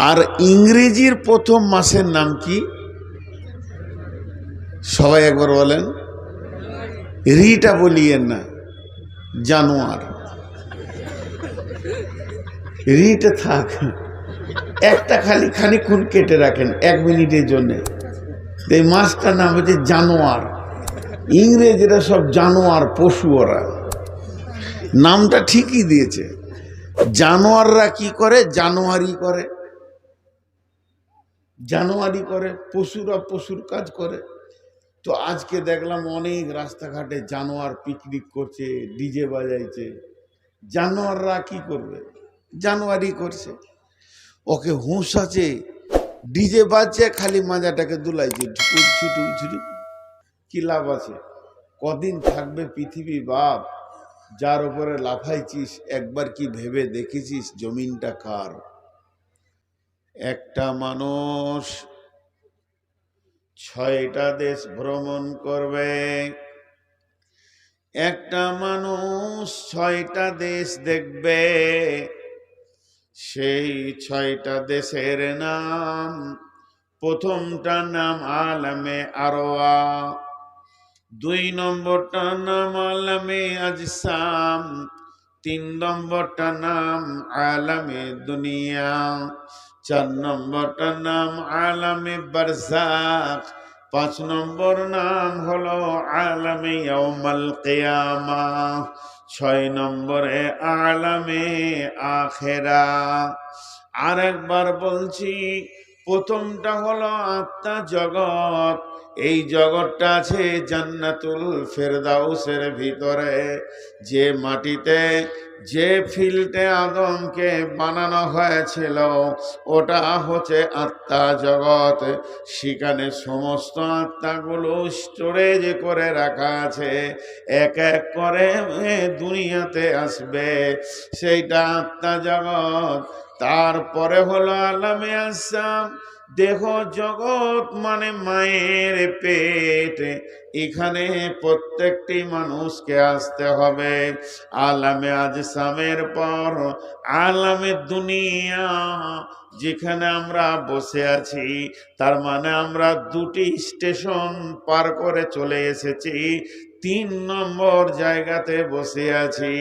আর ইংরেজির প্রথম মাসের নাম কি? সবাই একবার বলেন। রিটা বলিয়েন না, জানোয়ার। রিটা থাক, একটা খানিক্ষণ কেটে রাখেন 1 মিনিটের জন্য। এই মাছটার নাম হচ্ছে জানোয়ার। ইংরেজরা সব জানোয়ার, পশু। ওরা নামটা ঠিকই দিয়েছে। জানোয়াররা কি করে? জানুয়ারি করে, জানুয়ারি করে। পশুরা পশুর কাজ করে। তো আজকে দেখলাম অনেক রাস্তাঘাটে জানোয়ার পিকনিক করছে, ডিজে বাজাইছে। জানোয়াররা কি করবে? জানুয়ারি করছে। ওকে হুঁশ আছে, ডিজে বাজছে, খালি মাজাটাকে দুলাইছে, ঢুকুর ছুটু। কি লাভ আছে? কদিন থাকবে পৃথিবী বাপ? যার উপরে লাফাইছিস একবার কি ভেবে দেখেছিস জমিনটা কার? একটা মানুষ 6টা দেশ ভ্রমণ করবে। একটা মানুষ 6টা দেশ দেখবে। সেই 6টা দেশের নাম, প্রথমটার নাম আলামে আরওয়া, 2 নম্বরটার নাম আলামে আজসাম, 3 নম্বরটার নাম আলামে দুনিয়া, 4 নম্বরটার নাম আলামে বারজাখ, 5 নম্বর নাম হলো আলামে ইয়াউমাল কিয়ামাহ, 6 নম্বরে আলামে আখিরা। আর একবার বলছি, প্রথমটা হলো আত্মা জগৎ। এই জগৎটা আছে জান্নাতুল ফেরদাউসের ভিতরে। যে মাটিতে, যে ফিল্ডে আদমকে বানানো হয়েছিল, ওটা হচ্ছে আত্মা জগৎ। সেখানে সমস্ত আত্মাগুলো স্টোরেজ করে রাখা আছে, এক এক করে দুনিয়াতে আসবে। সেইটা আত্মা জগৎ। তারপরে হলো আলামে আসসাম, দেহ জগৎ, মানে মায়ের পেট। এখানে প্রত্যেকটি মানুষকে আসতে হবে। আলামে আজসামের পর আলামে দুনিয়া, যেখানে আমরা বসে আছি। তার মানে আমরা 2টি স্টেশন পার করে চলে এসেছি, 3 নম্বর জায়গাতে বসে আছি।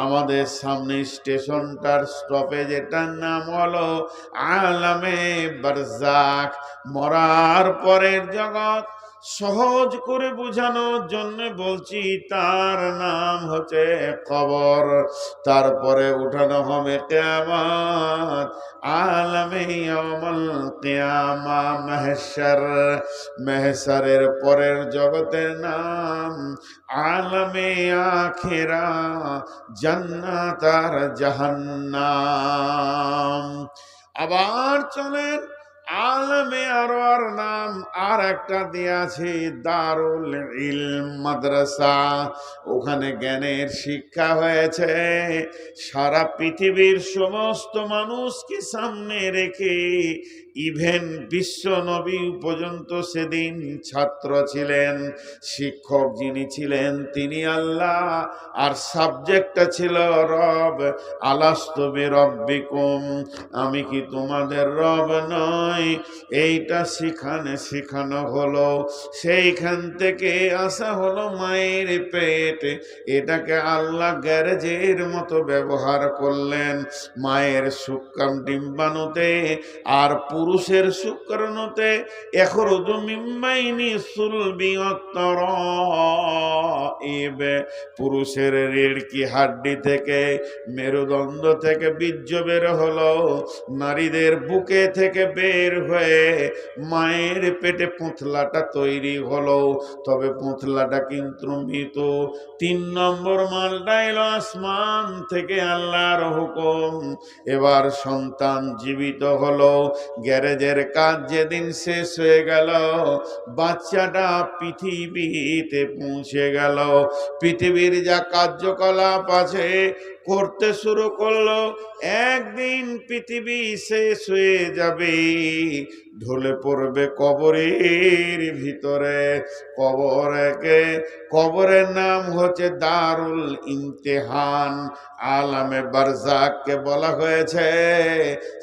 আমাদের সামনে স্টেশনটার স্টপেজ, এটার নাম হলো আলামে বারজাখ, মরার পরের জগৎ। সহজ করে বোঝানোর জন্য বলছি, তার নাম হচ্ছে কবর। তারপরে উঠানো হবে কিয়ামত, আলামে ইয়াউমুল কিয়ামা, মাহশর। মাহশরের পরের জগতের নাম আলামে আখিরা, জান্নাত আর জাহান্নাম। আবার চলেন, আলামে আরওয়ার নাম আর একটা দিয়েছে দারুল ইলম, মাদ্রাসা। ওখানে জ্ঞানের শিক্ষা হয়েছে। সারা পৃথিবীর সমস্ত মানুষকে সামনে রেখে, ইভেন বিশ্ব নবী পর্যন্ত সেদিন ছাত্র ছিলেন। শিক্ষক যিনি ছিলেন তিনি আল্লাহ, আর সাবজেক্টটা ছিল রব। আলাস্তু বিরব্বিকুম, আমি কি তোমাদের রব নয়? এইটা শেখানো হলো। সেইখান থেকে আসা হলো মায়ের পেট। এটাকে আল্লাহ গ্যারেজের মতো ব্যবহার করলেন। মায়ের শুক্রাণ ডিম্বাণুতে আর পুরুষের শুক্রাণুতে এখরুজু মিন বাইনি সুলবি ওয়াত-তারাইব, পুরুষের রিড়কি হাড্ডি থেকে, মেরুদণ্ড থেকে বীর্য বের হলো। নারীদের বুকে থেকে বের হয়ে মায়ের পেটে পুঁতলাটা তৈরি হলো। তবে পুঁতলাটা কিন্তু মৃত। 3 নম্বর মালটা এলো আসমান থেকে আল্লাহর হুকুম। এবার সন্তান জীবিত হলো। গ্যারেজের কাজ যেদিন শেষ হয়ে গেল, বাচ্চাটা পৃথিবীতে পৌঁছে গেল। পৃথিবীর যা কার্যকলাপ আছে, করতে শুরু করলো। একদিন পৃথিবী শেষ হয়ে যাবে, ঢলে পড়বে কবরের ভিতরে। কবরের নাম হচ্ছে দারুল ইমতিহান। আলামে বারজাককে বলা হয়েছে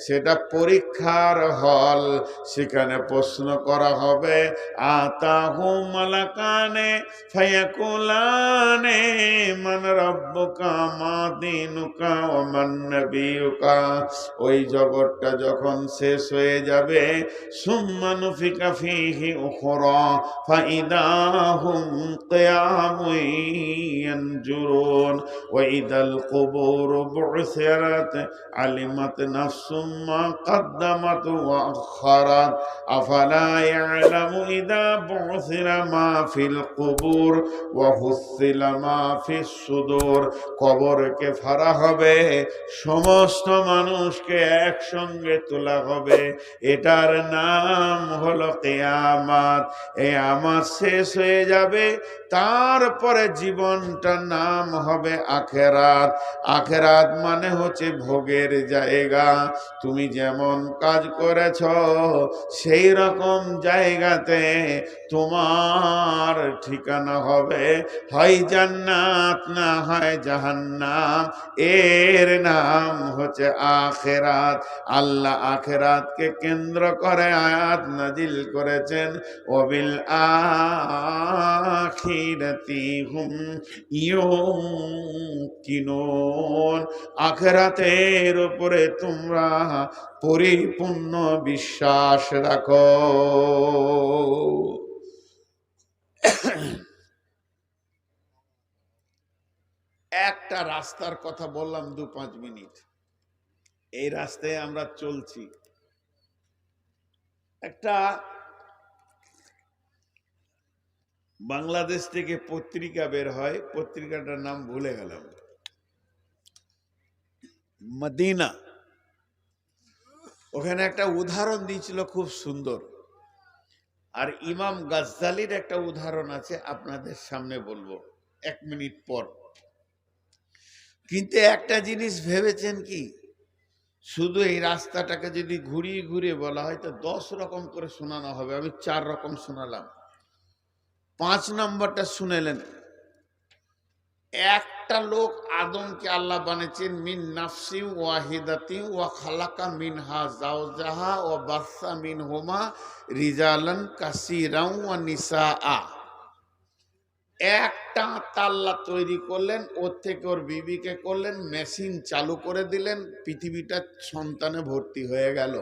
সেটা পরীক্ষার হল। সেখানে প্রশ্ন করা হবে, আতাহু মালাকানে ফায়াকুলানে মান রাব্বুকা মা দীনুকা ওয়া মান নাবিয়ুকা। ওই জগৎটা যখন শেষ হয়ে যাবে, সুম্মা নুফিকা ফীহি উখরা ফাইদা হুম কিয়ামুন ইয়ানজুরুন ওয়া ইদাল কুবুর বু'সিরাত আলিমাত নাফসুম মা কদ্দামাত ওয়া আখারাত আফালা ইয়ালামু ইদা বু'সিরা মা ফিল কুবুর ওয়া হুসিলা মা ফিস সুদূর। কবরকে ফাড়া হবে, সমস্ত মানুষকে একসঙ্গে তোলা হবে। এটার নাম হলো কিয়ামত। কিয়ামত শেষ হয়ে যাবে, তারপরে জীবনটার নাম হবে আখেরাত। আখেরাত মানে হচ্ছে ভোগের জায়গা। তুমি যেমন কাজ করেছ সেই রকম জায়গাতে তোমার ঠিকানা হবে, হয় জান্নাত না হয় জাহান্নাম। এর নাম হচ্ছে আখেরাত। আল্লাহ আখেরাতকে কেন্দ্র করে আয়াত নাজিল করেছেন, ওয়াবিল আখিরাতি হুম ইউকিনুন। আখেরাতের উপরে তোমরা পরিপূর্ণ বিশ্বাস রাখো। একটা রাস্তার কথা বললাম 2-5 মিনিট। এই রাস্তায় আমরা চলছি। একটা বাংলাদেশ থেকে পত্রিকা বের হয়, পত্রিকাটার নাম ভুলে গেলাম, মদিনা। ওখানে একটা উদাহরণ দিয়েছিল খুব সুন্দর। আর ইমাম গাজ্জালির একটা উদাহরণ আছে, আপনাদের সামনে বলবো 1 মিনিট পর। কিন্তু একটা জিনিস ভেবেছেন কি, শুধু এই রাস্তাটাকে যদি ঘুরিয়ে ঘুরিয়ে বলা হয় তো 10 রকম করে শোনানো হবে। আমি 4 রকম শোনালাম। 5 নম্বরটা শুনেলেন। একটা লোক আদমকে আল্লাহ বানিয়েছেন মিন নাফসি ওয়াহিদাতি ওয়া খালাকা মিনহা যাওজাহা ওয়া বাসসা মিনহুমা রিজালান কাসীরান ওয়া নিসাআ। একটা আল্লাহ তৈরি করলেন, ওর থেকে ওর বিবিকে করলেন, মেশিন চালু করে দিলেন, পৃথিবীটা সন্তানে ভর্তি হয়ে গেল।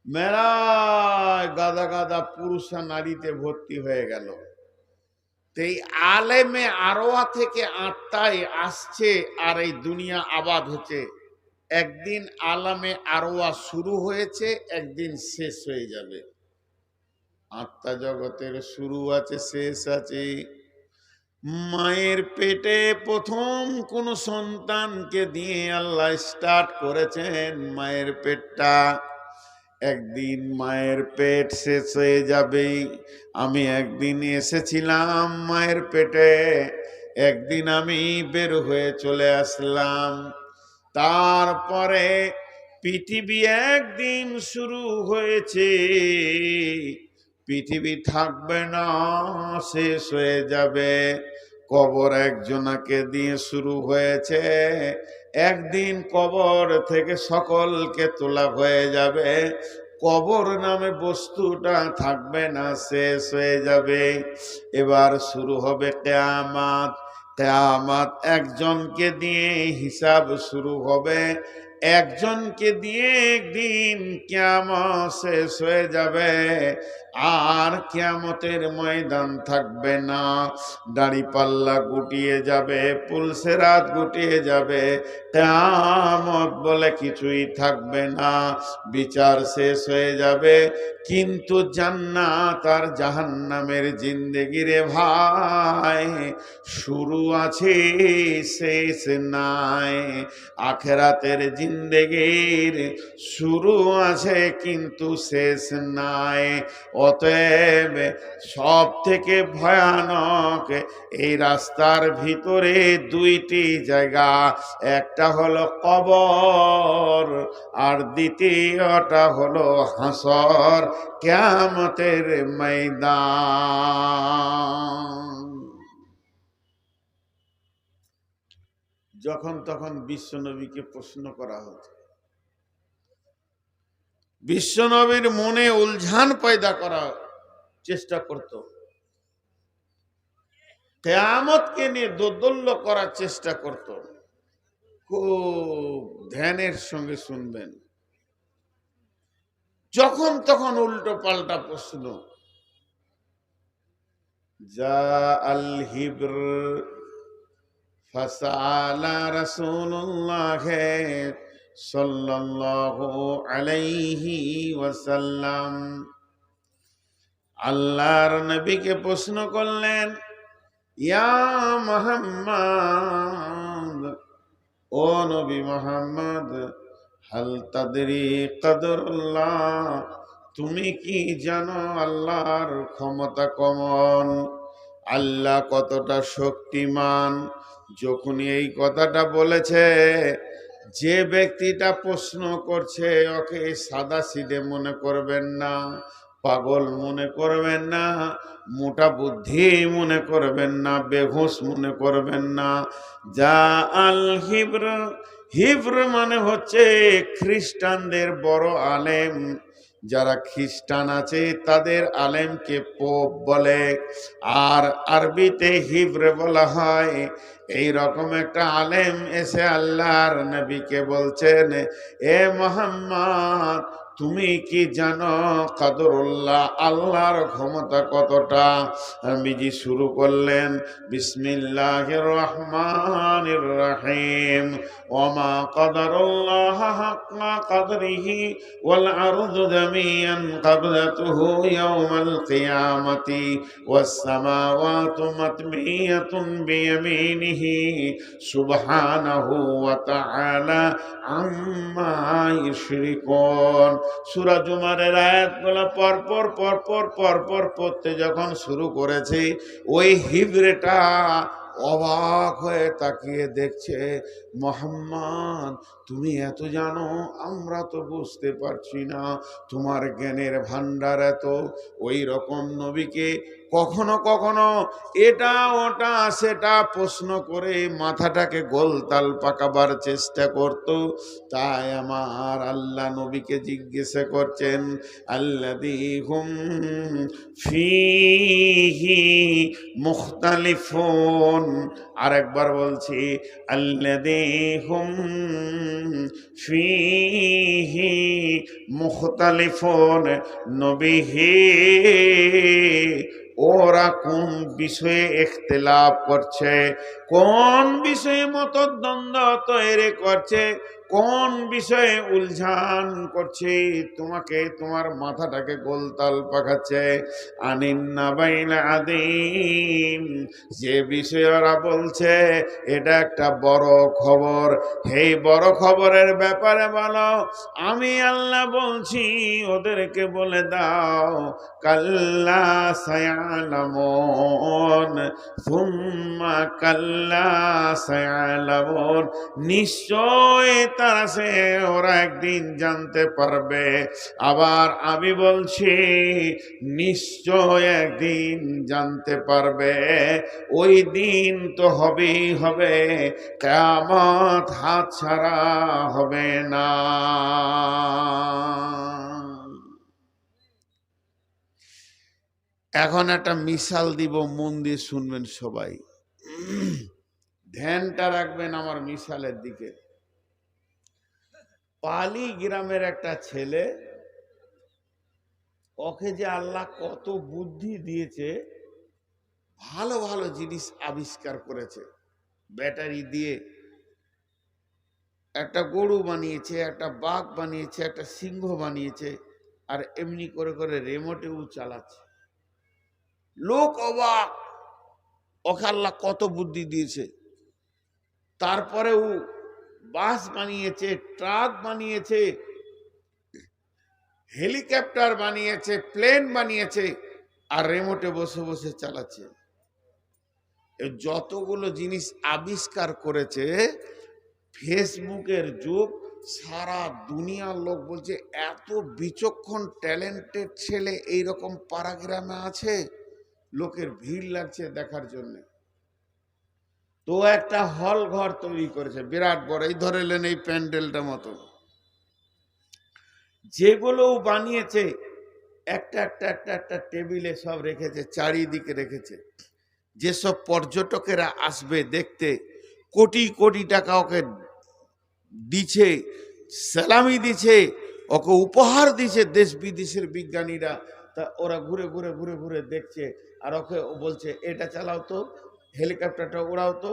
মেলায় গাদা গাদা পুরুষ নারীতে ভর্তি হয়ে গেল। এই আলেমে আরওয়া থেকে আত্মায় আসছে আর এই দুনিয়া আবাদ হচ্ছে। একদিন আলামে আরওয়া শুরু হয়েছে, একদিন শেষ হয়ে যাবে। আত্মা জগতের শুরু আছে, শেষ আছে। মায়ের পেটে প্রথম কোন সন্তানকে দিয়ে আল্লাহ স্টার্ট করেছেন মায়ের পেটটা। একদিন মায়ের পেট শেষ হয়ে যাবে। আমি একদিন এসেছিলাম মায়ের পেটে, একদিন আমি বের হয়ে চলে আসলাম। তারপরে পৃথিবী একদিন শুরু হয়েছে, পৃথিবী থাকবে না, শেষ হয়ে যাবে। কবর একজনাকে দিয়ে শুরু হয়েছে, একদিন কবর থেকে সকলকে তোলা হয়ে যাবে। কবর নামে বস্তুটা থাকবে না, শেষ হয়ে যাবে। এবার শুরু হবে কিয়ামত। কিয়ামত একজনকে দিয়ে হিসাব শুরু হবে, একজনকে দিয়ে একদিন কিয়ামত শেষ হয়ে যাবে। আর কিয়ামতের ময়দান থাকবে না। দাড়িপাল্লা গুটিয়ে যাবে, পুলসেরাত গুটিয়ে যাবে, কিয়ামত বলে কিছুই থাকবে না। বিচার শেষ হয়ে যাবে। কিন্তু জান্নাত আর জাহান্নামের জিন্দেগি রে ভাই, শুরু আছে শেষ নাই। আখেরাতের জিন্দেগি জিন্দেগির শুরু আছে কিন্তু শেষ নাই। অতএব সব থেকে ভয়ানক এই রাস্তার ভিতরে দুইটি জায়গা, একটা হলো কবর আর দ্বিতীয়টা হলো হাসর, কিয়ামতের ময়দান। যখন তখন বিশ্বনবীকে প্রশ্ন করা হতো, বিশ্বনবীর মনে উলঝান পয়দা করার চেষ্টা করত, কিয়ামতকে নিয়ে দোদুল্য করার চেষ্টা করত। খুব ধ্যানের সঙ্গে শুনবেন, যখন তখন উল্টো পাল্টা প্রশ্ন। যা আল হিব্র ফাসালা রাসূলুল্লাহ সাল্লাল্লাহু আলাইহি ওয়াসাল্লাম, আল্লাহর নবীকে প্রশ্ন করলেন, ইয়া মুহাম্মদ, ও নবী মুহাম্মদ, হাল তাদরি কদরুল্লাহ, তুমি কি জানো আল্লাহর ক্ষমতা কেমন, আল্লাহ কতটা শক্তিমান? যখনই এই কথাটা বলেছে, যে ব্যক্তিটা প্রশ্ন করছে ওকে সাদা সিধে মনে করবেন না, পাগল মনে করবেন না, মোটা বুদ্ধি মনে করবেন না, বেহুশ মনে করবেন না। যা আল হিব্র, হিব্র মানে হচ্ছে খ্রিস্টানদের বড় আলেম, যারা খ্রিস্টান আছে তাদের আলেমকে পোপ বলে, আর আরবিতে হিব্র বলা হয়। এই রকম একটা আলেম এসে আল্লাহর নবীকে বলছেন, এ মুহাম্মদ, তুমি কি জানো কদরুল্লাহ, আল্লাহর ক্ষমতা কতটা? নবীজি শুরু করলেন, বিসমিল্লাহির রহমানির রহিম, ওমা কদরুল্লাহ হাক্কা কদরিহি ওয়াল আরদু জামিআন ক্বাবলাতুহু ইয়াওমাল কিয়ামাতি ওয়াস সামাওয়াতু মাতমিয়াতুন বিয়ামিনিহি সুবহানাহু ওয়া তাআলা আম্মা ইউশরিকুন। সূরা জুমারের আয়াতগুলো পরপর পড়তে যখন শুরু করেছে, ওই হিব্রেটা অবাক হয়ে তাকিয়ে দেখছে, মুহাম্মদ, তুমি এত জানো, আমরা তো বুঝতে পারছি না, তোমার জ্ঞানের ভান্ডার এত। ওই রকম নবীকে কখনো কখনো এটা ওটা সেটা প্রশ্ন করে মাথাটাকে গোলতাল পাকাবার চেষ্টা করত। তাই আমার আল্লাহ নবীকে জিজ্ঞাসা করছেন, আল্লাযী হুম ফীহি মুখতালিফুন, আরেকবার বলছি, আল্লাযী হুম ফীহি মুখতালিফুন, নবী হে, ওরা কোন বিষয়ে ইখতিলাফ করছে, কোন বিষয়ে মতদ্বন্দ্ব তৈরি করছে, কোন বিষয়ে উলঝান করছে, তোমাকে তোমার মাথাটাকে গোলতাল পাকাচ্ছে। আনিন্নাবাইল আদিম, যে বিষয়ে ওরা বলছে এটা একটা বড় খবর, এই বড় খবরের ব্যাপারে বলো। আমি আল্লাহ বলছি, ওদেরকে বলে দাও, কাল্লা সায়ালামুন সুম্মা কাল্লা সায়ালামুন, নিশ্চয় তারা সে ওরা একদিন জানতে পারবে। আবার আমি বলছি, নিশ্চয় একদিন জানতে পারবে। ওই দিন তো হবেই হবে, কিয়ামত হাত ছাড়া হবে না। এখন একটা মিসাল দিব, মন দিয়ে শুনবেন সবাই, ধ্যানটা রাখবেন আমার মিসালের দিকে। পালি গ্রামের একটা ছেলে, ওকে যে আল্লাহ কত বুদ্ধি দিয়েছে, ভালো ভালো জিনিস আবিষ্কার করেছে। ব্যাটারি দিয়ে একটা গরু বানিয়েছে, একটা বাঘ বানিয়েছে, একটা সিংহ বানিয়েছে, আর এমনি করে করে রিমোটেও চালাচ্ছে। লোক অবাক, ওকে আল্লাহ কত বুদ্ধি দিয়েছে। তারপরেও বাস বানিয়েছে, ট্রাক বানিয়েছে, হেলিকপ্টার বানিয়েছে, প্লেন বানিয়েছে, আর রিমোটে বসে বসে চালাচ্ছে। যতগুলো জিনিস আবিষ্কার করেছে, ফেসবুকের যুগ, সারা দুনিয়ার লোক বলছে এত বিচক্ষণ ট্যালেন্টেড ছেলে এইরকম পাড়াগ্রামে আছে, লোকের ভিড় লাগছে দেখার জন্য। তো একটা হল ঘর তৈরি করেছে বিরাট বড়, এই ধরে নেন এই প্যান্ডেলটা মতো। যেগুলো বানিয়েছে একটা একটা একটা একটা টেবিলে সব রেখেছে, চারিদিকে রেখেছে। যেসব পর্যটকেরা আসবে দেখতে, কোটি কোটি টাকা ওকে দিছে, সালামি দিছে, ওকে উপহার দিছে দেশ বিদেশের বিজ্ঞানীরা। তা ওরা ঘুরে ঘুরে ঘুরে ঘুরে দেখছে, আর ওকে বলছে এটা চালাও তো, হেলিকপ্টারটা উড়াও তো,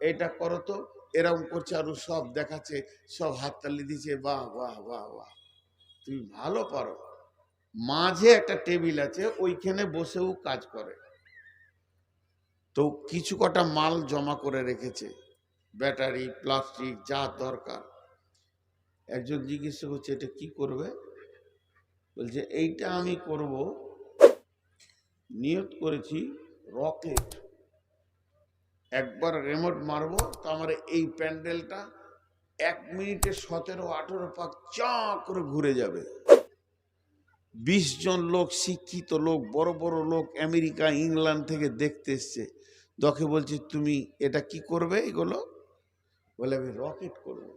এটা করো তো, এরকম করছে, আর সব দেখাচ্ছে, সব হাততালি দিচ্ছে, বাহ বাহ বাহ বাহ, তুমি ভালো পারো। মাঝে একটা টেবিল আছে, ওইখানে বসেও কাজ করে। তো কিছু কটা মাল জমা করে রেখেছে, ব্যাটারি, প্লাস্টিক, যা দরকার। একজন জিজ্ঞেস করছে এটা কি করবে? বলছে এইটা আমি করব, নিয়ত করেছি রকেট। একবার রিমোট মারবো তো আমার এই প্যান্ডেলটা 1 মিনিটে 17-18 পাক চা করে ঘুরে যাবে। 20 জন লোক, শিক্ষিত লোক, বড় বড় লোক, আমেরিকা ইংল্যান্ড থেকে দেখতে এসছে। দকে বলছে তুমি এটা কি করবে এগুলো? বলে আমি রকেট করব।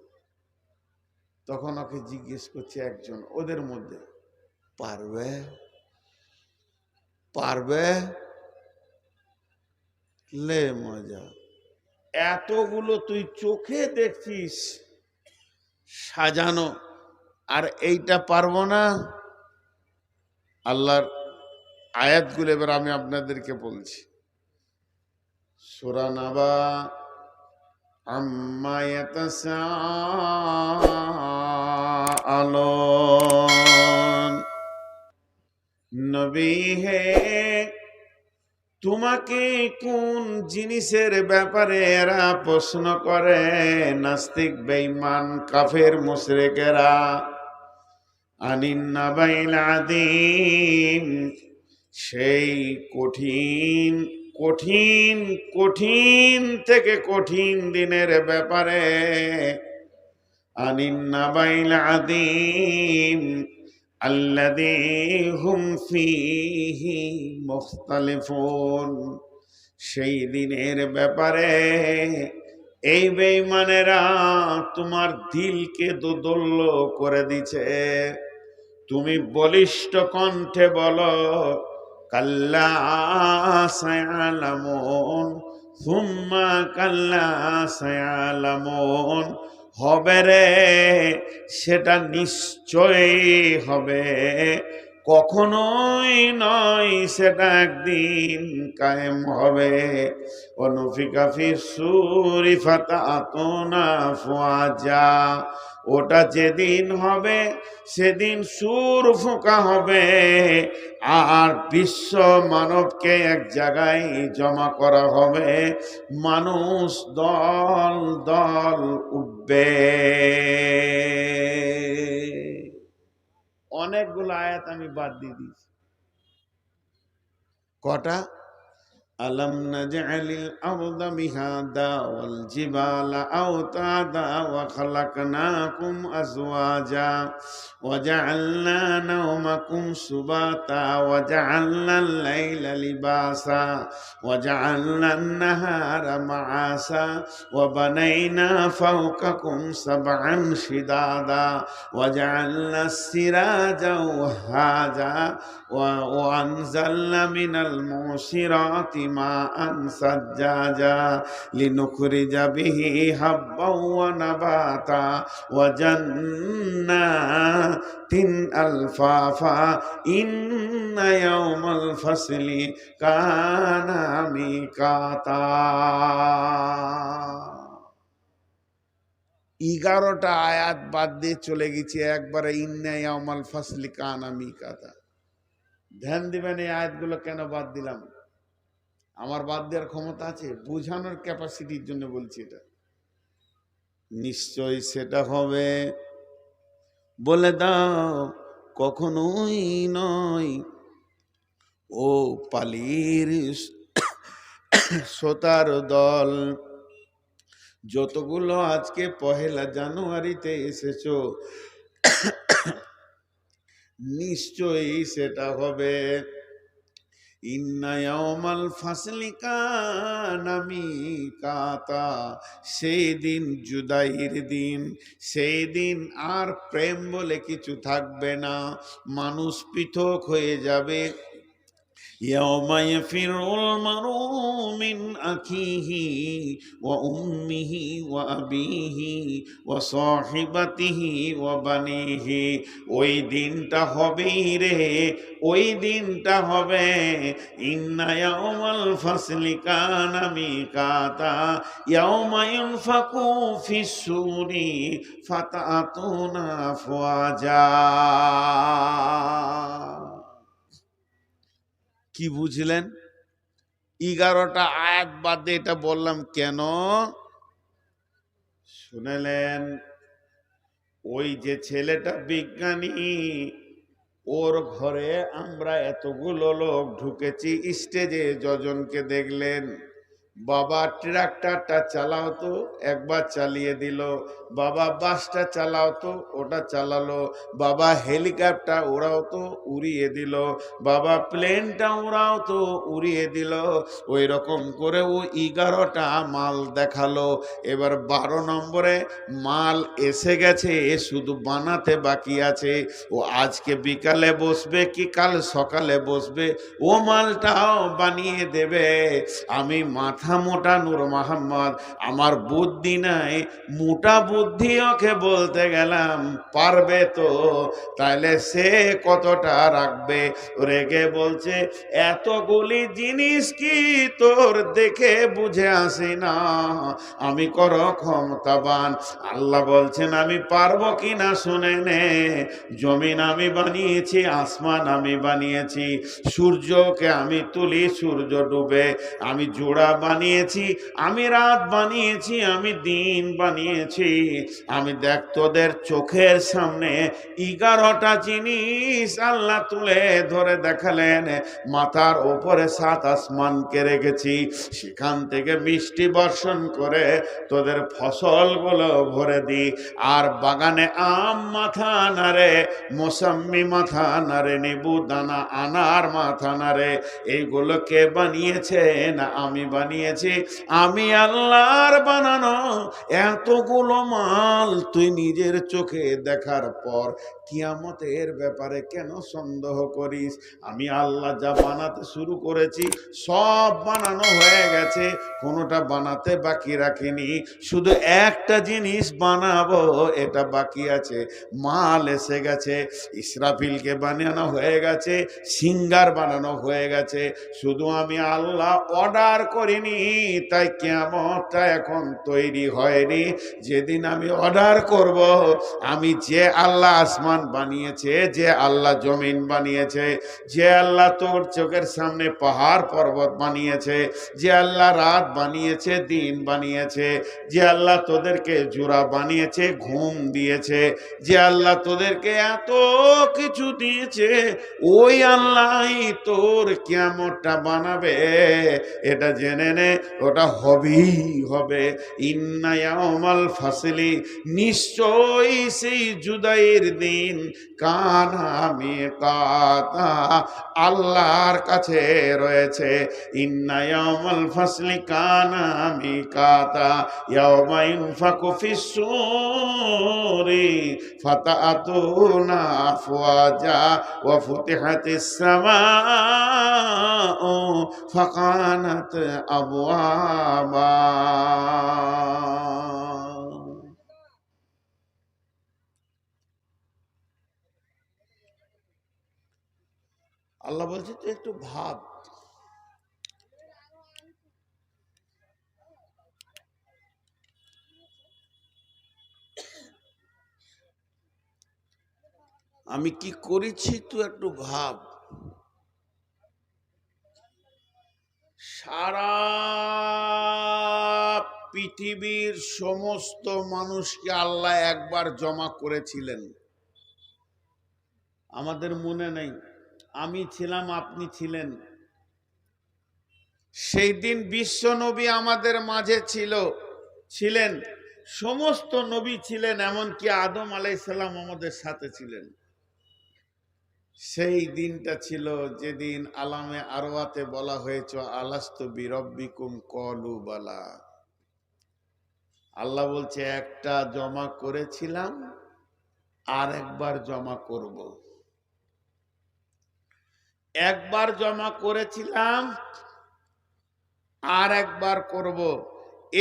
তখন ওকে জিজ্ঞেস করছে একজন ওদের মধ্যে, পারবে? পারবে? লে মজা, এতগুলো তুই চোখে দেখছিস সাজানো, আর এইটা পারবো না? আল্লাহর আয়াতগুলো এবার আমি আপনাদেরকে বলছি। সূরা নাবা আম্মা ইয়াতাসাআলুন, নবী হে তোমাকে কোন জিনিসের ব্যাপারে এরা প্রশ্ন করে? নাস্তিক, বেঈমান, কাফের, মুশরিকেরা। আনিন নাবাইল আযীম, সেই কঠিন কঠিন কঠিন থেকে কঠিন দিনের ব্যাপারে। আনিন নাবাইল আযীম আল্লাযী হুম ফীহি মুখতালিফুন, সেই দিনের ব্যাপারে এই বেঈমানেরা তোমার দিলকে দোদুল্য করে দিছে। তুমি বলিষ্ঠ কণ্ঠে বলো কাল্লা সায়ালামুন সুম্মা কাল্লা সায়ালামুন, হবে রে সেটা নিশ্চয়ই হবে, কখনোই নয় সেটা একদিন কায়েম হবে। অনুফিকা ফিসসূরি ফাতাতুনা আফওয়াজা, ওটা যেদিন হবে সেদিন সুর ফুঁকা হবে, আর বিশ্ব মানবকে এক জায়গায় জমা করা হবে, মানুষ দল দল উঠবে। অনেকগুলো আয়াত আমি বাদ দিয়ে দিয়েছি। কটা? আলম নাজআলিল আরদা মিহাদা ওয়াল জিবালা আওতাদা ওয়া খালাকনাকুম আজওয়াজা ওয়া জাআলনা নাওমাকুম সুবাতা ওয়া জাআলনাল লাইলা লিবাসা ওয়া জাআলনান নাহারা মাআসা ওয়া বানাইনা ফাওকাকুম সাবআন শিদাদা ওয়া জাআলনাস সিরাজা ওয়াহাজা ওয়া আনজালনা মিনাল মুসিরাতি মাআন সাজ্জাজা লিনুখরিজা বিহি হাব্বাও ওয়া নাবাতা ওয়া জান্নাতিন আলফাফা ইন্না ইয়াওমাল ফাসলি কানা মিকাতা। 11টা আয়াত বাদ দিয়ে চলে গেছি একবারে ইন্না ইয়াওমাল ফাসলি কানা মিকাতা। ধ্যান দিবেন এই আয়াতগুলো কেন বাদ দিলাম। আমার বাদ দেওয়ার ক্ষমতা আছে, বুঝানোর ক্যাপাসিটির জন্য বলছি। এটা নিশ্চয়ই সেটা হবে। বলে দাও কখনোই নয়। ও পালির শ্রোতার দল, যতগুলো আজকে 1 জানুয়ারিতে এসেছো, নিশ্চয়ই সেটা হবে। ইন্না ইয়াউমাল ফাসলি কানা মিকাতা, সেই দিন জুদাইর দিন, সেই দিন আর প্রেম বলে কিছু থাকবে না, মানুষ পৃথক হয়ে যাবে। ইয়াউমা ইয়াফিরুল মারউ মিন আখিহি ওয়া উম্মিহি ওয়া আবিহি ওয়া সাহিবাতিহি ওয়া বানিহি। ওই দিনটা হবেই রে, ওই দিনটা হবে। ইন্না ইয়াউমাল ফাসলি কানা মিকাতা ইয়াউমা ইউনফাকু ফিস সূরি ফাতাতুনা আফওয়াজা। কি বুঝলেন? 11টা আয়াত বাদে এটা বললাম কেন শুনেলেন? ওই যে ছেলেটা বিজ্ঞানী, ওর ঘরে আমরা এতগুলো লোক ঢুকেছি, স্টেজে যজনকে দেখলেন। বাবা ট্রাক্টরটা চালাও তো, একবার চালিয়ে দিল। বাবা বাসটা চালাও তো, ওটা চালালো। বাবা হেলিকপ্টার ওড়াও তো, উড়িয়ে দিল। বাবা প্লেনটা উড়াও তো, উড়িয়ে দিল। ওই রকম করে ও 11টা মাল দেখালো। এবার 12 নম্বরে মাল এসে গেছে, শুধু বানাতে বাকি আছে। ও আজকে বিকালে বসবে কি কাল সকালে বসবে, ও মালটাও বানিয়ে দেবে। আমি মাথা মোটা নূর মোহাম্মদ, আমার বুদ্ধি নাই, মোটা বুদ্ধি ওকে বলতে গেলাম পারবে তো, তাইলে সে কতটা রাখবে? রেগে বলছে এতগুলি জিনিস কি তোর দেখে বুঝে আসি না, আমি কর ক্ষমতাবান। আল্লাহ বলছেন আমি পারবো কিনা শুনে নে। জমিন আমি বানিয়েছি, আসমান আমি বানিয়েছি, সূর্যকে আমি তুলি, সূর্য ডুবে। আমি জোড়া বানিয়েছি, আমি রাত বানিয়েছি, আমি দিন বানিয়েছি। আমি দেখ তোদের চোখের সামনে 11টা জিনিস আল্লাহ তুলে ধরে দেখালেন। মাথার ওপরে 7 আসমানকে রেখেছি, সেখান থেকে বৃষ্টি বর্ষণ করে তোদের ফসলগুলো ভরে দি। আর বাগানে আম মাথা নারে, মৌসম্মি মাথা নারে, নেবু দানা আনার মাথা নারে। এইগুলো কে বানিয়েছে? না আমি বানিয়েছি, আমি আল্লাহর বানানো। এতগুলো মাল তুই নিজের চোখে দেখার পর কিয়ামতের ব্যাপারে কেন সন্দেহ করিস? আমি আল্লাহ যা বানাতে শুরু করেছি সব বানানো হয়ে গেছে, কোনোটা বানাতে বাকি রাখিনি। শুধু একটা জিনিস বানাবো, এটা বাকি আছে। মাল এসে গেছে, ইসরাফিলকে বানানো হয়ে গেছে, সিঙ্গার বানানো হয়ে গেছে, শুধু আমি আল্লাহ অর্ডার করিনি। তাই কিয়ামতটা এখন তৈরি হয়নি। যেদিন আমি অর্ডার করব, আমি যে আল্লাহ আসমান বানিয়েছে, যে আল্লাহ জমিন বানিয়েছে, যে আল্লাহ তোর চোখের সামনে পাহাড় পর্বত বানিয়েছে, যে আল্লাহ রাত বানিয়েছে, দিন বানিয়েছে, যে আল্লাহ তোদেরকে জোড়া বানিয়েছে, ঘুম দিয়েছে, যে আল্লাহ তোদেরকে এত কিছু দিয়েছে, ওই আল্লাহই তোর কিয়ামতটা বানাবে। এটা জেনে নে, ওটা হবেই হবে। ইন্না ইয়াউমাল ফাসলি, নিশ্চয়ই সেই জুদাইয়ের দিন, কানা মিকাতা, আল্লাহর কাছে রয়েছে। ইন্না ইয়াউমাল ফাসলি কানা মিকাতা ইয়াউমা ইউনফাকু ফিস সূরি ফাতাতুনা আফওয়াজা ওয়া ফুতিহাতিস সামাউ ফাকানাত আবওয়াবা। আল্লাহ বলছে তুই একটু ভাব। আমি কি করেছি তুই একটু ভাব। সারা পৃথিবীর সমস্ত মানুষকে আল্লাহ একবার জমা করেছিলেন। আমাদের মনে নেই, আমি ছিলাম, আপনি ছিলেন। সেই দিন বিশ্ব নবী আমাদের মাঝে ছিলেন, সমস্ত নবী ছিলেন, এমনকি আদম আলাইহিস সালাম আমাদের সাথে ছিলেন। সেই দিনটা ছিল যেদিন আলামে আরওয়াতে বলা হয়েছে আলাস্তু বিরব্বিকুম ক্বালু বালা। আল্লাহ বলছে একটা জমা করেছিলাম, আর একবার জমা করব। একবার জমা করেছিলাম, আর একবার করব।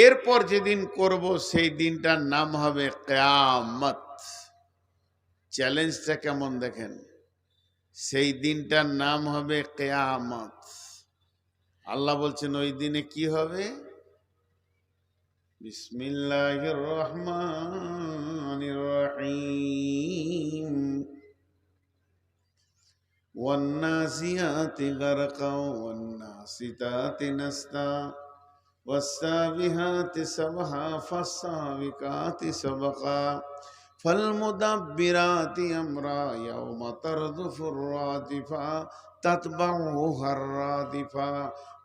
এরপর যেদিন করব সেই দিনটার নাম হবে কিয়ামত। চ্যালেঞ্জটা কেমন দেখেন, সেই দিনটার নাম হবে কিয়ামত। আল্লাহ বলছেন ওই দিনে কি হবে? বিসমিল্লাহির রহমানির রহিম। ওয়ান্নাসিয়াতি গারকা ওয়ান্নাসিতাতি নাসতা ওয়াসসাবিহাতি সাবহা ফাসসাবিকাতি সাবকা ফালমুদাব্বিরাতি আমরা ইয়াওমা তারদুফুর রাদিফা তাতবাউহার রাদিফা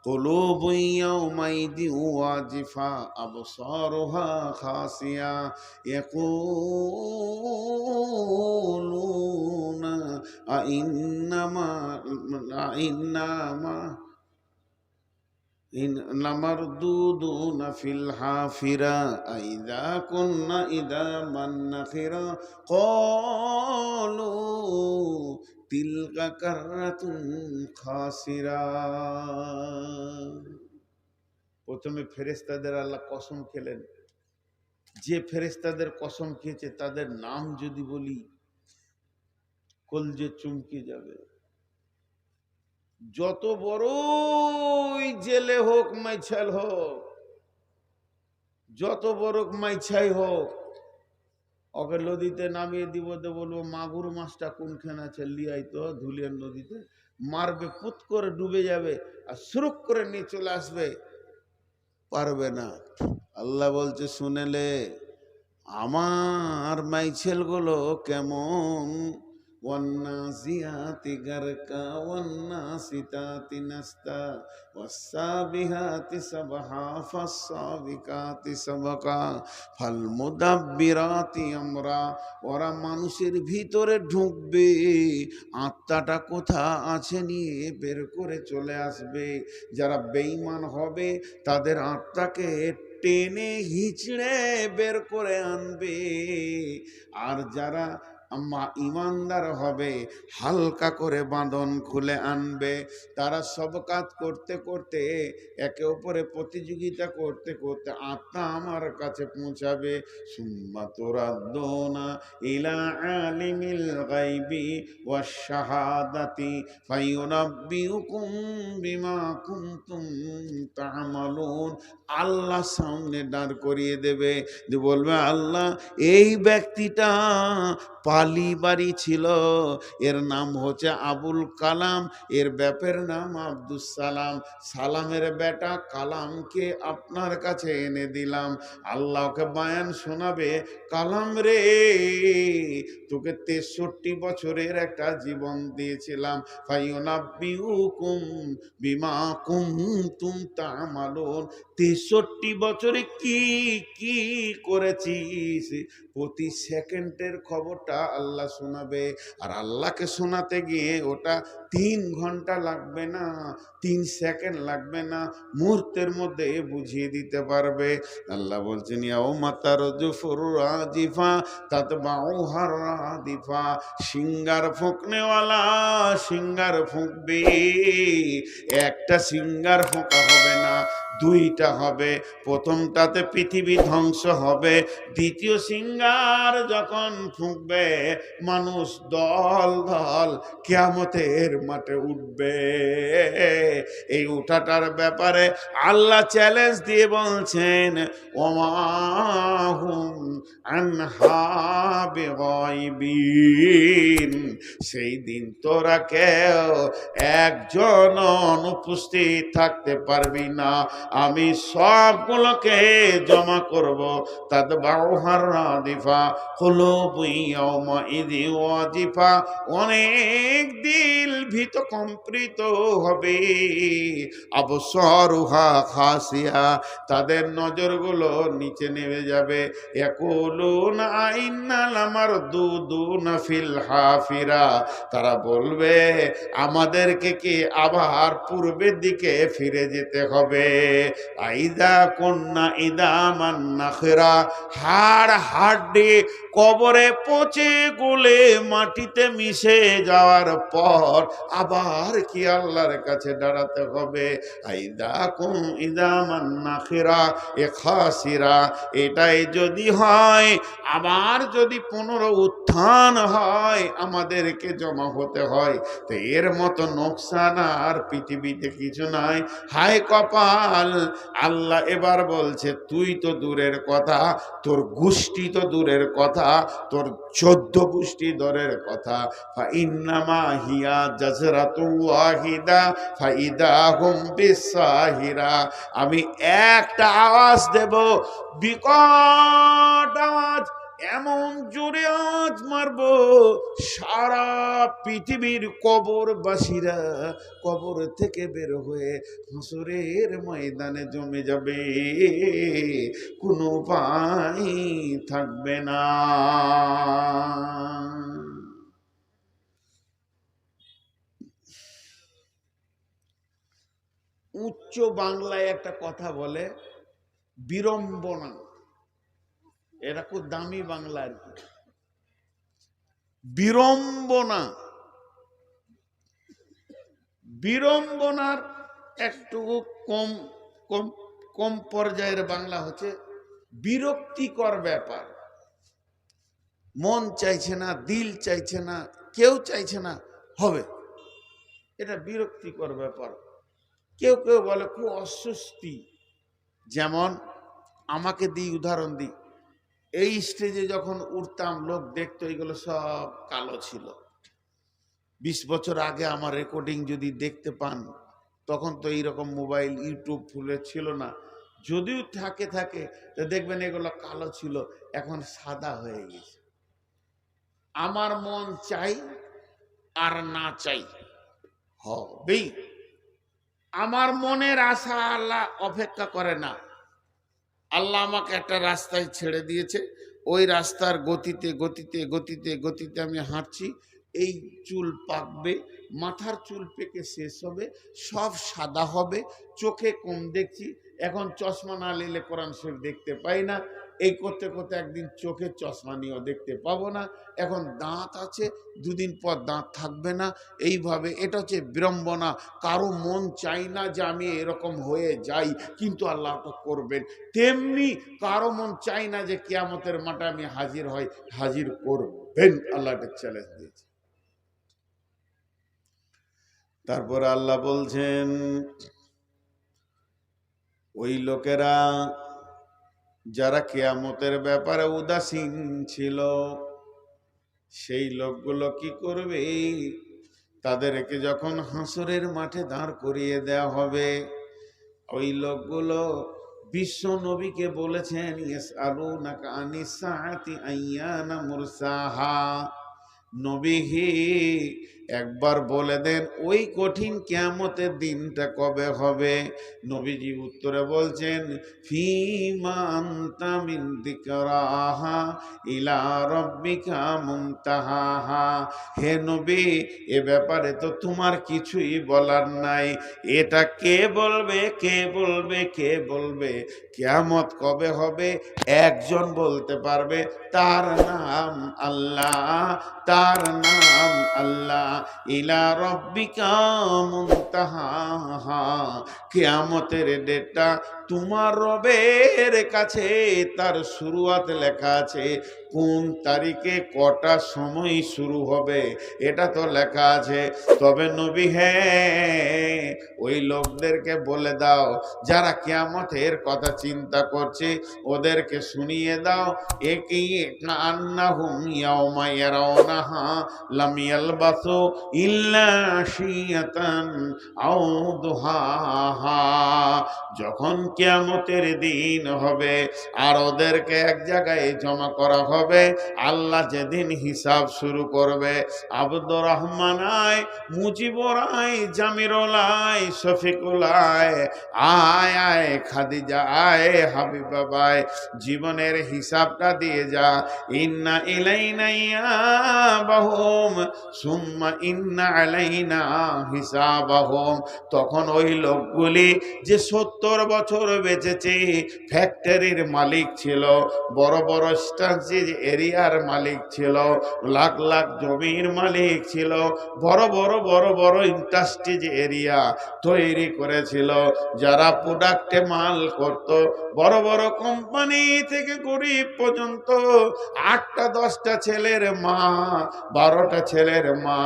কুলুবুন ইয়াওমাইযিন ওয়াজিফা আবসারুহা খাসিয়া ইয়াকুলুনা আইন্নামা নামারদুদুনা ফিল হাফিরা আইযা কুন্না ইদামান নাখিরা ক্বালু তিলকা কাররাতুন খাসিরা। প্রথমে ফেরেশতাদের আল্লাহ কসম খেলেন। যে ফেরেশতাদের কসম খেয়েছে তাদের নাম যদি বলি কলজে চুমকে যাবে। যত বড়ই জেলে হোক, মাইছাল হোক, যত বড় মাইছাই হোক, ওকে নদীতে নামিয়ে দিব, তো বলবো মাগুর মাছটা কোনখানে আছে, লিয়াই তো ধুলিয়ার নদীতে। মারবে, পুত করে ডুবে যাবে, আর সুরুক করে নিয়ে চলে আসবে, পারবে না। আল্লাহ বলছে শুনেলে আমার মাইছেলগুলো কেমন। ওয়ান্নাসিয়াতি গারকা ওয়ান্নাসিতাতি নাসতা ওয়াসসাবিহাতি সাবহা ফাসসাবিকাতি সাবকা ফালমুদাব্বিরাতি আমরা। ওরা মানুষের ভিতরে ঢুকবে, আত্মাটা কোথা আছে নিয়ে বের করে চলে আসবে। যারা বেঈমান হবে তাদের আত্মাকে টেনে হিচড়ে বের করে আনবে, আর যারা ইমানদার হবে হালকা করে বাঁধন খুলে আনবে। তারা সব কাজ করতে করতে, একে অপরে প্রতিযোগিতা করতে করতে আত্মা আমার কাছে পৌঁছাবে। সুম্মা তুরাদ্দুনা ইলা আলিমিল গায়বি ওয়াশ শাহাদাতি ফায়ুনাব্বিউকুম বিমা কুনতুম তা'মালুন। আল্লাহ সামনে দাঁড় করিয়ে দেবে, যে বলবে আল্লাহ এই ব্যক্তিটা পালি বাড়ি ছিল, এর নাম হচ্ছে আবুল কালাম, এর বাপের নাম আব্দুস সালাম, সালামের বেটা কালামকে আপনার কাছে এনে দিলাম। আল্লাহকে বায়ান শোনাবে, কালাম রে তোকে 63 বছরের একটা জীবন দিয়েছিলাম। ফায়ুনাব্বিউকুম বিমা কুনতুম তা'মালুন। 63 বছরে কি কি করেছিস, প্রতি সেকেন্ডের খবরটা আল্লাহ শোনাবে। আর আল্লাহকে শোনাতে গিয়ে ওটা 3 ঘন্টা লাগবে না, 3 সেকেন্ড লাগবে না, মুহূর্তের মধ্যে বুঝিয়ে দিতে পারবে। আল্লাহ বলছেন ইয়াউমা তারজুফুর রাজিফা তাতবাউহার রাদিফা। সিঙ্গার ফুঁকনেওয়ালা সিঙ্গার ফুঁকবে, একটা সিঙ্গার ফোঁকা হবে না, 2টা হবে। প্রথমটাতে পৃথিবী ধ্বংস হবে, দ্বিতীয় সিঙ্গার যখন ফুঁকবে মানুষ দল দল কিয়ামতের মাঠে উঠবে। এই উঠাটার ব্যাপারে আল্লাহ চ্যালেঞ্জ দিয়ে বলছেন ওমা হুম আনহা বিগাইবিন। সেই দিন তোরা কেউ একজন অনুপস্থিত থাকতে পারবি না। আমি সবগুলোকে জমা করব। তাতবাউহার রাদিফা কুলুবুন ইয়াউমাইযি ওয়াজিফা, অনেক দিল ভীত কম্পিত হবে। আবসারুহা খাসিয়া, তাদের নজরগুলো নিচে নেমে যাবে। ইয়াকুলুনা আইন্না লামারদুদুনা ফিল হাফিরা, তারা বলবে আমাদেরকে কি আবার পূর্বের দিকে ফিরে যেতে হবে। আইদা কন্যা ইদামান নাখরা, হাড় হাড্ডি কবরে পচে গলে মাটিতে মিশে যাওয়ার পর আবার কি আল্লাহর কাছে দাঁড়াতে হবে। আইদা কুম ইদামান নাখরা এ খাসিরা, এটাই যদি হয়, আবার যদি পুনরুত্থান হয়, আমাদেরকে জমা হতে হয়, তো এর মতো নোকসান আর পৃথিবীতে কিছু নাই। হায় কপাল! আল্লাহ এবার বলছে তুই তো দূরের কথা, তোর গোষ্ঠী তো দূরের কথা, তোর 14 গোষ্ঠী দূরের কথা। ফাইন্নামা হিয়া জাজরাতু ওয়াহিদা ফাইদা হুম বিসাহিরা, আমি একটা আওয়াজ দেব, বিকট আওয়াজ, এমন জোরে আওয়াজ মারব, সারা পৃথিবীর কবরবাসীরা কবর থেকে বের হয়ে হাসরের ময়দানে জমে যাবে, কোনো উপায় থাকবে না। উচ্চ বাংলায় একটা কথা বলে বিড়ম্বনা, এটা খুব দামি বাংলা আর কি। বিড়ম্বনা, বিড়ম্বনার একটু কম কম কম পর্যায়ের বাংলা হচ্ছে বিরক্তিকর ব্যাপার। মন চাইছে না, দিল চাইছে না, কেউ চাইছে না, হবে, এটা বিরক্তিকর ব্যাপার। কেউ কেউ বলে খুব অস্বস্তি। যেমন আমাকে দিই, উদাহরণ দিই, এই স্টেজে যখন উঠতাম লোক দেখতো এগুলো সব কালো ছিল। 20 বছর আগে আমার রেকর্ডিং যদি দেখতে পান, তখন তো এইরকম মোবাইল ইউটিউব ফুলে ছিল না, যদিও থাকে তো দেখবেন এগুলো কালো ছিল, এখন সাদা হয়ে গেছে। আমার মন চাই আর না চাই হবেই। আমার মনের আশা আল্লাহ অপেক্ষা করে না। আল্লাহ আমাকে একটা রাস্তায় ছেড়ে দিয়েছে, ওই রাস্তার গতিতে গতিতে গতিতে গতিতে আমি হাঁটছি। এই চুল পাকবে, মাথার চুল পেকে শেষ হবে, সব সাদা হবে, চোখে কম দেখছি, এখন চশমা না নিলে কোরআন শরীফ দেখতে পাই না। এই করতে করতে একদিন চোখের চশমা নিয়েও দেখতে পাবো না। এখন দাঁত আছে, দুদিন পর দাঁত থাকবে না। এইভাবে এটা হচ্ছে বিড়ম্বনা। কারো মন চাই না যে আমি এরকম হয়ে যাই, কিন্তু আল্লাহ তো করবেন। তেমনি কারো মন চাই না যে কিয়ামতের মাঠে আমি হাজির হই, হাজির করবেন। আল্লাহ একটা চ্যালেঞ্জ দিয়েছে। তারপর আল্লাহ বলছেন ওই লোকেরা যারা কিয়ামতের ব্যাপারে উদাসীন ছিল, সেই লোকগুলো কি করবে? তাদেরকে যখন হাসরের মাঠে দাঁড় করিয়ে দেওয়া হবে, ওই লোকগুলো বিশ্ব নবীকে বলেছেন ইয়াসআলুনাকা আনিস সাআতি আইয়ানা মুরসাহা, নবী হে একবার বলে দেন ওই কঠিন কিয়ামতের দিনটা কবে হবে। নবীজি উত্তরে বলছেন ফীমা আনতা মিন যিকরাহা ইলা রাব্বিকা মুনতাহাহা, হে নবী এ ব্যাপারে তো তোমার কিছুই বলার নাই। এটা কে বলবে, কে বলবে, কে বলবে? কিয়ামত কবে হবে একজন বলতে পারবে, তার নাম আল্লাহ, তার নাম আল্লাহ। ইলা রাব্বিকা মুনতাহাহা, কিয়ামতের ডেটটা তোমার রবের কাছে তার শুরুয়াত লেখা আছে, কোন তারিখে কটা সময় শুরু হবে এটা তো লেখা আছে। তবে নবী হ্যাঁ ওই লোকদেরকে বলে দাও যারা কিয়ামতের কথা চিন্তা করছে, ওদেরকে শুনিয়ে দাও একি কান্নাহুম ইয়াউমা ইয়ারাউনাহা লাম ইয়ালবাসু ইল্লা আশিয়াতান আও দুহাহা, যখন কিয়ামতের দিন হবে, আর ওদেরকে এক জায়গায় জমা করা হবে। আল্লাহ যেদিন হিসাব শুরু করবে, আব্দুর রহমান আয়, মুজিবুর আয়, জামিরুল আয়, শফিকুল আয়, আয় আয়, খাদিজা আয়, হাবিবা বাই, জীবনের হিসাবটা দিয়ে যা। ইন্না ইলাইনা ইয়াবাহুম সুম্মা ইন্না আলাইনা হিসাবাহুম। তখন ওই লোকগুলি যে 70 বছর বেঁচেছে, ফ্যাক্টরির মালিক ছিল, বড় বড় স্ট্যান্সিজ এরিয়ার মালিক ছিল, লাখ লাখ জমির মালিক ছিল, বড় বড় বড় বড় ইন্ডাস্ট্রিজ এরিয়া তৈরি করেছিল, যারা প্রোডাক্টে মাল করত, বড় বড় কোম্পানি থেকে গরিব পর্যন্ত, 8টা 10টা ছেলের মা, 12টা ছেলের মা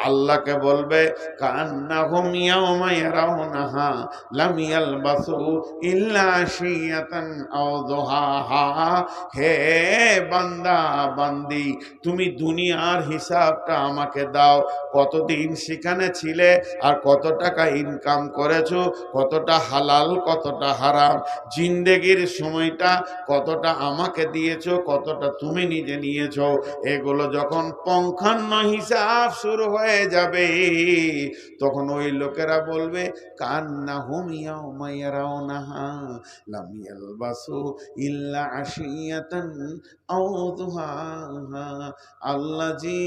আল্লাহকে বলবে কান্নাহুম ইয়াওমা ইয়ারাউনাহা লাম ইয়ালবাসু ইল্লা আশিয়াতান আও দুহাহা। হে বান্দা বান্দি, তুমি দুনিয়ার হিসাবটা আমাকে দাও, কতদিন সেখানে ছিলে, আর কত টাকা ইনকাম করেছো, কতটা হালাল কতটা হারাম, জিন্দেগির সময়টা কতটা আমাকে দিয়েছো, কতটা তুমি নিজে নিয়েছো। এগুলো যখন পঙ্খান্ন হিসাব শুরু হয়ে যাবে, তখন ওই লোকেরা বলবে কান্নাহুম ইয়াওমা ইয়ারাউনাহা লাম ইয়ালবাসু ইল্লা আশিয়াতান আও দুহাহা। আল্লাহ জি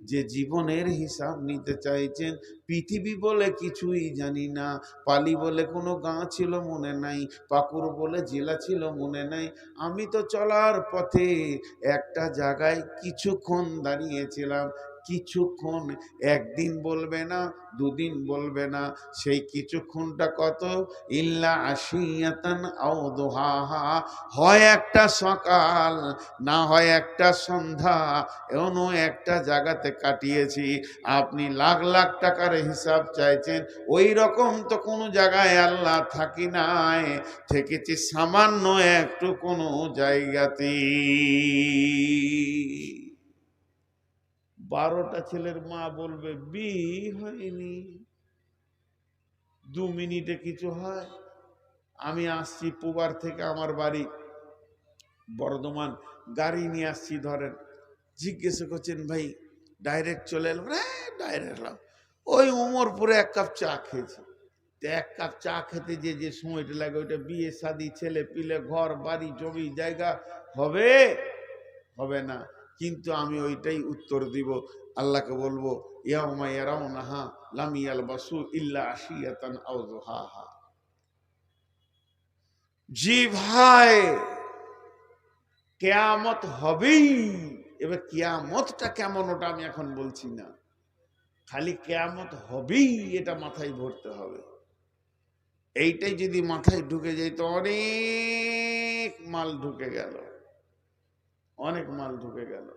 যে জীবনের হিসাব নিতে চাইছেন, পৃথিবী বলে কিছুই জানি না, পালি বলে কোনো গাঁ ছিল মনে নাই, পাকুর বলে জেলা ছিল মনে নাই, আমি তো চলার পথে একটা জায়গায় কিছুক্ষণ দাঁড়িয়েছিলাম, কিছুক্ষণ, একদিন বলবে না, দুদিন বলবে না, সেই কিছুক্ষণটা কত, ইল্লা আশিয়াতান আও দুহাহা, হয় একটা সকাল, না হয় একটা সন্ধ্যা, এমন একটা জায়গাতে কাটিয়েছি। আপনি লাখ লাখ টাকার হিসাব চাইছেন, ওই রকম তো কোনো জায়গায় আল্লাহ থাকি নাই, থেকেছি সামান্য একটু কোনো জায়গাতে। 12টা ছেলের মা বলবে বিয়ে হয়নি, 2 মিনিটে কিছু হয়। আমি আসছি পুবার থেকে, আমার বাড়ি বর্ধমান, গাড়ি নিয়ে আসছি ধরেন, জিজ্ঞেস করছেন ভাই ডাইরেক্ট চলে এলাম, ডাইরেক্ট এলাম, ওই উমরপুরে 1 কাপ চা খেয়েছি। 1 কাপ চা খেতে যে সময়টা লাগে, ওইটা বিয়ে শাদী, ছেলে পিলে, ঘর বাড়ি জমি জায়গা হবে, হবে না। কিন্তু আমি ওইটাই উত্তর দিব, আল্লাহকে বলবো ইয়াউমা ইয়ারাউনাহা লাম ইয়ালবাসু ইল্লা আশিয়াতান আও দুহাহা। জি ভাই, কিয়ামত হবেই। এবার কিয়ামতটা কেমন ওটা আমি এখন বলছি না, খালি কিয়ামত হবেই এটা মাথায় ভরতে হবে। এইটাই যদি মাথায় ঢুকে যায় তো অনেক মাল ঢুকে গেল, অনেক মাল ঢুকে গেল।